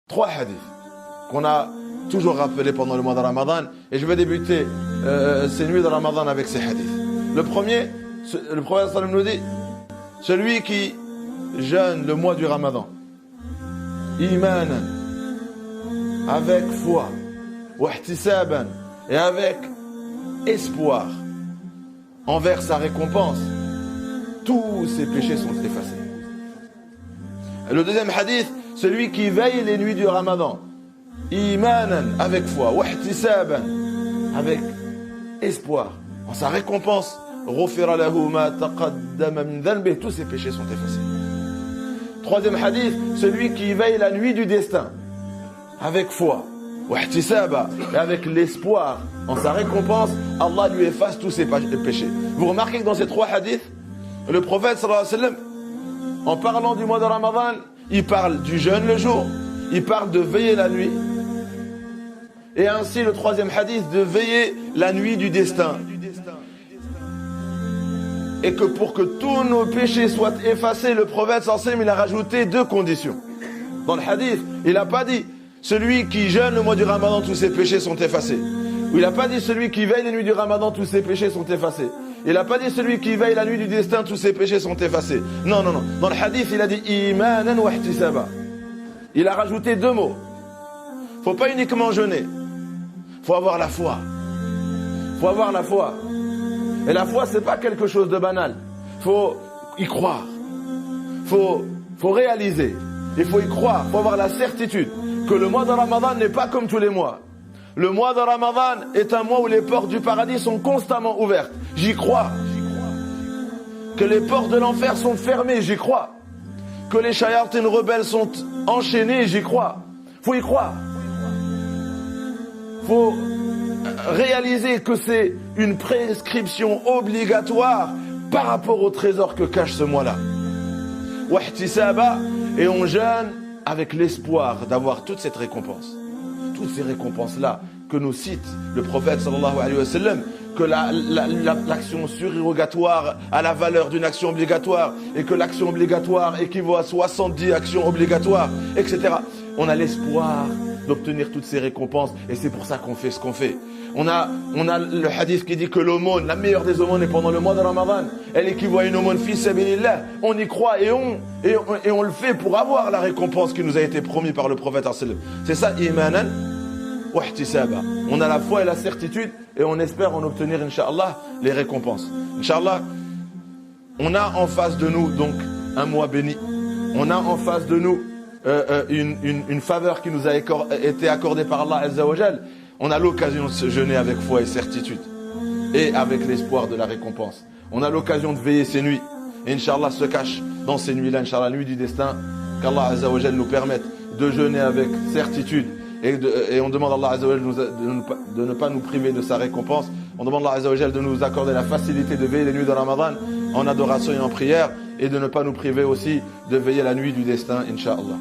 3 hadiths qu'on a toujours rappelés pendant le mois de Ramadan. Et je vais débuter ces nuits de Ramadan avec ces hadiths. Le premier, le prophète sallam nous dit, celui qui jeûne le mois du Ramadan, imanan, avec foi, wahtisaban, et avec espoir envers sa récompense, tous ses péchés sont effacés. Et le deuxième hadith, celui qui veille les nuits du Ramadan, imanan, avec foi, wahtisaban, avec espoir en sa récompense, ghufira lahu ma taqaddama min dhanbihi, tous ses péchés sont effacés. Troisième hadith, celui qui veille la nuit du destin, avec foi, wahtisaba, et avec l'espoir en sa récompense, Allah lui efface tous ses péchés. Vous remarquez que dans ces 3 hadiths, le prophète sallallahu alayhi wa sallam, en parlant du mois de Ramadan, il parle du jeûne le jour, il parle de veiller la nuit, et ainsi le 3e hadith, de veiller la nuit du destin. Et que pour que tous nos péchés soient effacés, le prophète sallallahu alayhi wa sallam, il a rajouté 2 conditions. Dans le hadith, il n'a pas dit celui qui jeûne le mois du Ramadan, tous ses péchés sont effacés. Ou il n'a pas dit celui qui veille les nuits du Ramadan, tous ses péchés sont effacés. Il n'a pas dit celui qui veille la nuit du destin, tous ses péchés sont effacés. Non, non, non. Dans le hadith, il a dit imanan wa ihtisaba. Il a rajouté 2 mots. Faut pas uniquement jeûner. Faut avoir la foi. Faut avoir la foi. Et la foi, c'est pas quelque chose de banal. Faut y croire. Faut réaliser. Il faut y croire. Faut avoir la certitude que le mois de Ramadan n'est pas comme tous les mois. Le mois de Ramadan est un mois où les portes du paradis sont constamment ouvertes. J'y crois. Que les portes de l'enfer sont fermées, j'y crois. Que les shayatines rebelles sont enchaînées, j'y crois. Faut y croire. Faut réaliser que c'est une prescription obligatoire par rapport au trésor que cache ce mois-là. Wahtisaba, et on jeûne avec l'espoir d'avoir toute cette récompense. Toutes ces récompenses-là que nous cite le prophète sallallahu alayhi wa sallam, que l'action surérogatoire a la valeur d'une action obligatoire et que l'action obligatoire équivaut à 70 actions obligatoires, etc. On a l'espoir d'obtenir toutes ces récompenses et c'est pour ça qu'on fait ce qu'on fait. On a le hadith qui dit que l'aumône, la meilleure des aumônes est pendant le mois de Ramadan. Elle équivaut à une aumône fi sabilillah. On y croit et on le fait pour avoir la récompense qui nous a été promise par le prophète sallallahu alayhi wa sallam. C'est ça, imanan wa ihtisaba. On a la foi et la certitude et on espère en obtenir, Inch'Allah, les récompenses. Inch'Allah, on a en face de nous donc un mois béni. On a en face de nous une faveur qui nous a été accordée par Allah Azza wa Jal. On a l'occasion de se jeûner avec foi et certitude et avec l'espoir de la récompense. On a l'occasion de veiller ces nuits. Et Inch'Allah se cache dans ces nuits-là, Inch'Allah, nuit du destin, qu'Allah Azza wa Jal nous permette de jeûner avec certitude. Et on demande à Allah Azza wa Jal de ne pas nous priver de sa récompense. On demande à Allah Azza wa Jal de nous accorder la facilité de veiller les nuits de Ramadan en adoration et en prière. Et de ne pas nous priver aussi de veiller la nuit du destin, Inch'Allah.